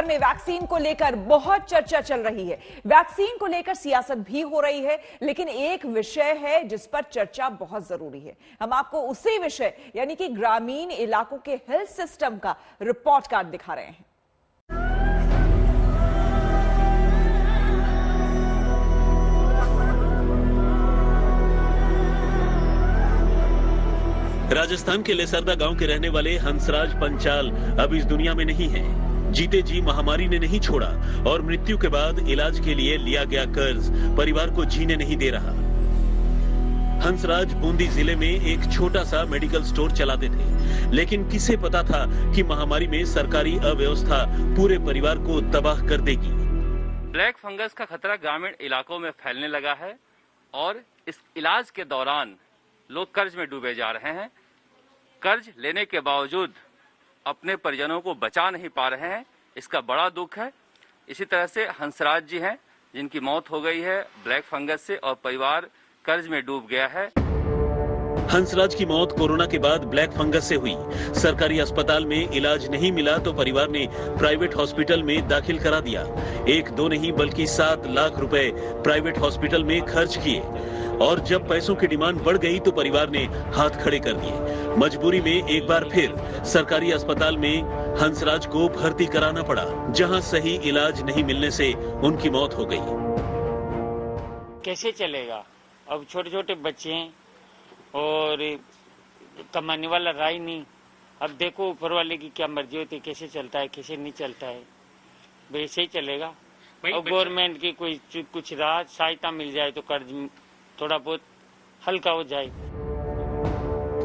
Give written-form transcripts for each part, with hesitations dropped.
में वैक्सीन को लेकर बहुत चर्चा चल रही है। वैक्सीन को लेकर सियासत भी हो रही है, लेकिन एक विषय है जिस पर चर्चा बहुत जरूरी है। हम आपको उसी विषय यानी कि ग्रामीण इलाकों के हेल्थ सिस्टम का रिपोर्ट कार्ड दिखा रहे हैं। राजस्थान के लेसरदा गांव के रहने वाले हंसराज पंचाल अब इस दुनिया में नहीं है। जीते जी महामारी ने नहीं छोड़ा और मृत्यु के बाद इलाज के लिए लिया गया कर्ज परिवार को जीने नहीं दे रहा। हंसराज बूंदी जिले में एक छोटा सा मेडिकल स्टोर चलाते थे, लेकिन किसे पता था कि महामारी में सरकारी अव्यवस्था पूरे परिवार को तबाह कर देगी। ब्लैक फंगस का खतरा ग्रामीण इलाकों में फैलने लगा है और इस इलाज के दौरान लोग कर्ज में डूबे जा रहे हैं। कर्ज लेने के बावजूद अपने परिजनों को बचा नहीं पा रहे हैं, इसका बड़ा दुख है। इसी तरह से हंसराज जी हैं जिनकी मौत हो गई है ब्लैक फंगस से और परिवार कर्ज में डूब गया है। हंसराज की मौत कोरोना के बाद ब्लैक फंगस से हुई। सरकारी अस्पताल में इलाज नहीं मिला तो परिवार ने प्राइवेट हॉस्पिटल में दाखिल करा दिया। 1-2 नहीं बल्कि 7 लाख रुपए प्राइवेट हॉस्पिटल में खर्च किए और जब पैसों की डिमांड बढ़ गई तो परिवार ने हाथ खड़े कर दिए। मजबूरी में एक बार फिर सरकारी अस्पताल में हंसराज को भर्ती कराना पड़ा, जहां सही इलाज नहीं मिलने से उनकी मौत हो गई। कैसे चलेगा? अब छोटे छोटे बच्चे हैं और कमाने वाला रहा ही नहीं। अब देखो ऊपर वाले की क्या मर्जी होती है, कैसे चलता है कैसे नहीं चलता है, वैसे ही चलेगा। अब गवर्नमेंट की कोई कुछ राहत सहायता मिल जाए तो कर्ज थोड़ा बहुत हल्का हो जाए।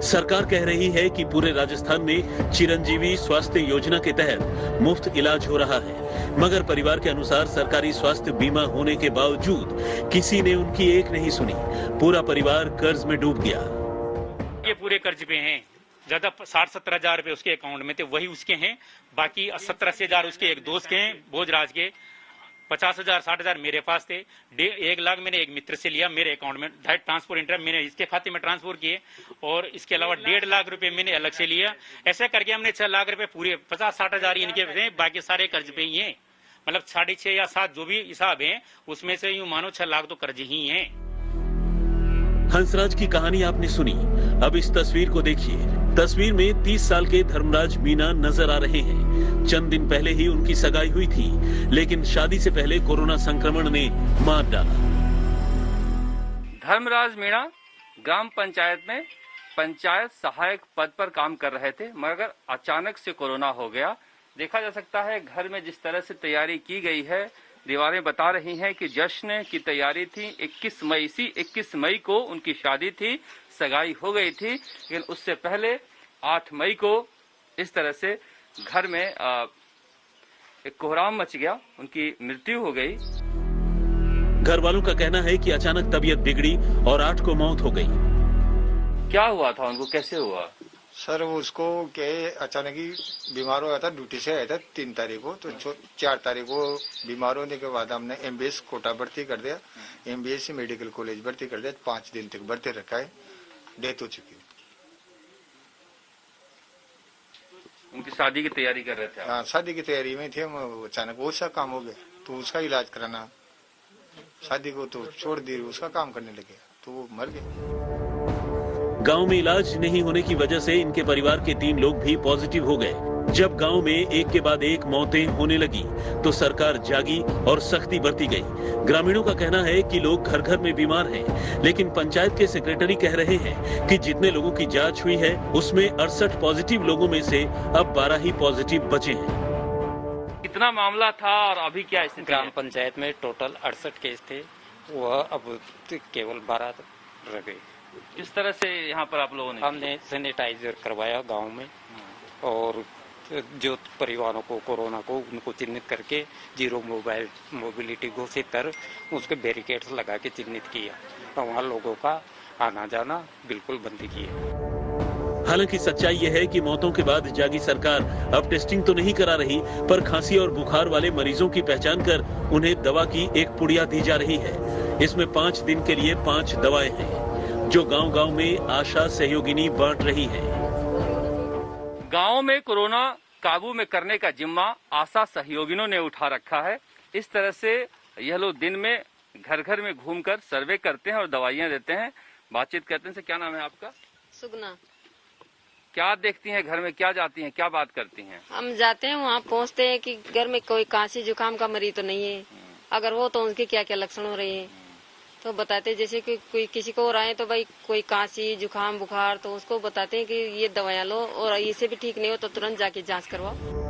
सरकार कह रही है कि पूरे राजस्थान में चिरंजीवी स्वास्थ्य योजना के तहत मुफ्त इलाज हो रहा है, मगर परिवार के अनुसार सरकारी स्वास्थ्य बीमा होने के बावजूद किसी ने उनकी एक नहीं सुनी। पूरा परिवार कर्ज में डूब गया। ये पूरे कर्ज पे हैं, ज्यादा 60-70 हजार रुपए उसके अकाउंट में थे, वही उसके हैं। बाकी 70-80 हजार उसके एक दोस्त के हैं भोजराज के। 50,000-60 हजार मेरे पास थे। 1 लाख मैंने एक मित्र से लिया मेरे अकाउंट में, ट्रांसफर इंटर मैंने इसके खाते में ट्रांसफर किए और इसके अलावा 1.5 लाख रुपए मैंने अलग से लिया। ऐसा करके हमने 6 लाख रुपए पूरे 50-60 हजार इनके थे, बाकी सारे कर्ज पे ही हैं। मतलब 6.5 या 7 जो भी हिसाब है उसमें से यूं मानो 6 लाख तो कर्ज ही है। हंसराज की कहानी आपने सुनी, अब इस तस्वीर को देखिए। तस्वीर में 30 साल के धर्मराज मीणा नजर आ रहे हैं। चंद दिन पहले ही उनकी सगाई हुई थी, लेकिन शादी से पहले कोरोना संक्रमण ने मार डाला। धर्मराज मीणा ग्राम पंचायत में पंचायत सहायक पद पर काम कर रहे थे, मगर अचानक से कोरोना हो गया। देखा जा सकता है घर में जिस तरह से तैयारी की गई है, दीवारें बता रही हैं कि जश्न की तैयारी थी। 21 मई को उनकी शादी थी, सगाई हो गई थी, लेकिन उससे पहले 8 मई को इस तरह से घर में एक कोहराम मच गया, उनकी मृत्यु हो गई। घर वालों का कहना है कि अचानक तबीयत बिगड़ी और 8 को मौत हो गई। क्या हुआ था उनको, कैसे हुआ? सर वो उसको क्या अचानक ही बीमार हो गया था, ड्यूटी से आया था 3 तारीख को, तो 4 तारीख को बीमार होने के बाद हमने MBS कोटा भर्ती कर दिया, MBS मेडिकल कॉलेज भर्ती कर दिया। 5 दिन तक भर्ती रखा है, डेथ हो चुकी है। उनकी शादी की तैयारी कर रहे थे? हाँ, शादी की तैयारी में थे हम, अचानक वो सा काम हो गया तो उसका इलाज कराना, शादी को तो छोड़ दी, उसका काम करने लगे तो वो मर गए। गांव में इलाज नहीं होने की वजह से इनके परिवार के 3 लोग भी पॉजिटिव हो गए। जब गांव में एक के बाद एक मौतें होने लगी तो सरकार जागी और सख्ती बरती गई। ग्रामीणों का कहना है कि लोग घर घर में बीमार हैं, लेकिन पंचायत के सेक्रेटरी कह रहे हैं कि जितने लोगों की जांच हुई है उसमें 68 पॉजिटिव लोगों में से अब 12 ही पॉजिटिव बचे हैं। कितना मामला था और अभी क्या स्थिति? ग्राम पंचायत में टोटल 68 केस थे, वह अब केवल 12 रह गए। किस तरह से यहाँ पर आप लोगों ने? हमने सैनिटाइजर करवाया गांव में और जो परिवारों को कोरोना को उनको चिन्हित करके 0 मोबिलिटी घोषित कर उसके बैरिकेड्स लगा के चिन्हित किया, तो वहाँ लोगों का आना जाना बिल्कुल बंद किया। हालांकि सच्चाई यह है कि मौतों के बाद जागी सरकार अब टेस्टिंग तो नहीं करा रही, पर खांसी और बुखार वाले मरीजों की पहचान कर उन्हें दवा की एक पुड़िया दी जा रही है। इसमें 5 दिन के लिए 5 दवाएं हैं जो गांव-गांव में आशा सहयोगिनी बांट रही है। गांव में कोरोना काबू में करने का जिम्मा आशा सहयोगिनों ने उठा रखा है। इस तरह से यह लोग दिन में घर घर में घूमकर सर्वे करते हैं और दवाइयां देते हैं। बातचीत करते हैं। क्या नाम है आपका? सुगना। क्या देखती हैं घर में, क्या जाती हैं, क्या बात करती हैं? हम जाते हैं वहाँ पहुँचते हैं कि घर में कोई खांसी जुकाम का मरीज तो नहीं है, अगर हो तो उनके क्या क्या लक्षण हो रहे हैं तो बताते हैं। जैसे कि कोई किसी को हो रहा है तो भाई कोई खांसी जुकाम बुखार तो उसको बताते हैं कि ये दवाइयाँ लो, और इससे भी ठीक नहीं हो तो तुरंत जाके जांच करवाओ।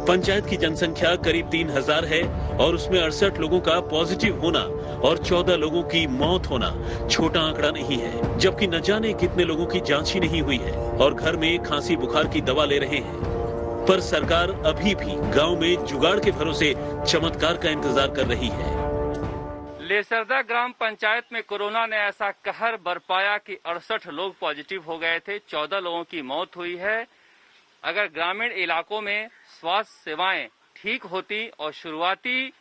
पंचायत की जनसंख्या करीब 3000 है और उसमें 68 लोगों का पॉजिटिव होना और 14 लोगों की मौत होना छोटा आंकड़ा नहीं है, जबकि न जाने कितने लोगों की जांच ही नहीं हुई है और घर में खांसी बुखार की दवा ले रहे हैं। पर सरकार अभी भी गांव में जुगाड़ के भरोसे चमत्कार का इंतजार कर रही है। लेसरदा ग्राम पंचायत में कोरोना ने ऐसा कहर बरपाया कि 68 लोग पॉजिटिव हो गए थे, 14 लोगों की मौत हुई है। अगर ग्रामीण इलाकों में स्वास्थ्य सेवाएं ठीक होती और शुरुआती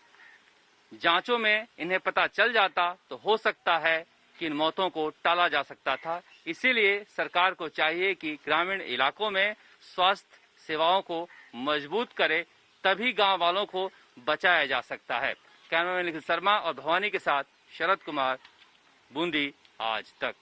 जांचों में इन्हें पता चल जाता तो हो सकता है कि इन मौतों को टाला जा सकता था। इसीलिए सरकार को चाहिए कि ग्रामीण इलाकों में स्वास्थ्य सेवाओं को मजबूत करे, तभी गांव वालों को बचाया जा सकता है। कैमरामैन निखिल शर्मा और भवानी के साथ शरद कुमार, बूंदी आज तक।